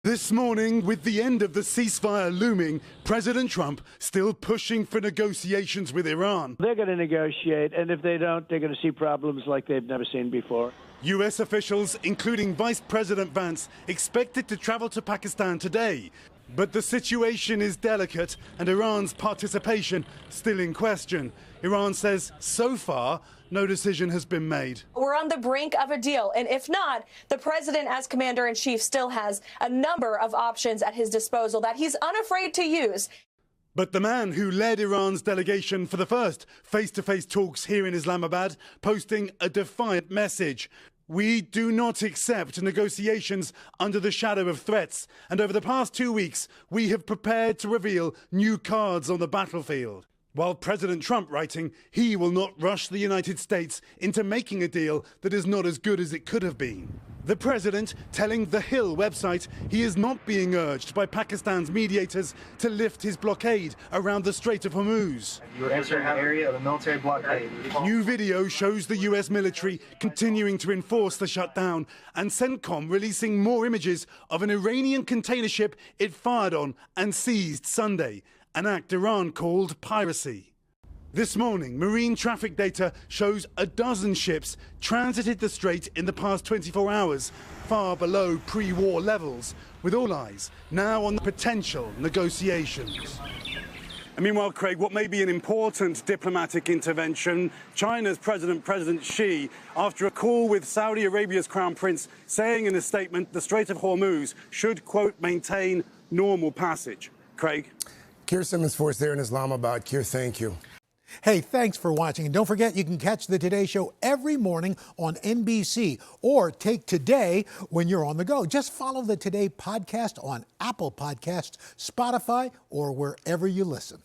This morning, with the end of the ceasefire looming, President Trump still pushing for negotiations with Iran. They're going to negotiate, and if they don't, they're going to see problems like they've never seen before. U.S. officials, including Vice President Vance, expected to travel to Pakistan today. But the situation is delicate, and Iran's participation still in question. Iran says, so far, no decision has been made. We're on the brink of a deal, and if not, the president as commander-in-chief still has a number of options at his disposal that he's unafraid to use. But the man who led Iran's delegation for the first face-to-face talks here in Islamabad, posting a defiant message. We do not accept negotiations under the shadow of threats. And over the past 2 weeks, we have prepared to reveal new cards on the battlefield. While President Trump writing, he will not rush the United States into making a deal that is not as good as it could have been. The president telling The Hill website he is not being urged by Pakistan's mediators to lift his blockade around the Strait of Hormuz. You are entering the area of a military blockade. New video shows the US military continuing to enforce the shutdown, and CENTCOM releasing more images of an Iranian container ship it fired on and seized Sunday, an act Iran called piracy. This morning, marine traffic data shows a dozen ships transited the strait in the past 24 hours, far below pre-war levels, with all eyes now on the potential negotiations. And meanwhile, Craig, what may be an important diplomatic intervention, China's President Xi, after a call with Saudi Arabia's Crown Prince, saying in a statement the Strait of Hormuz should, quote, maintain normal passage. Craig? Keir Simmons for us there in Islamabad. Keir, thank you. Hey, thanks for watching. And don't forget, you can catch the Today Show every morning on NBC or take Today when you're on the go. Just follow the Today podcast on Apple Podcasts, Spotify, or wherever you listen.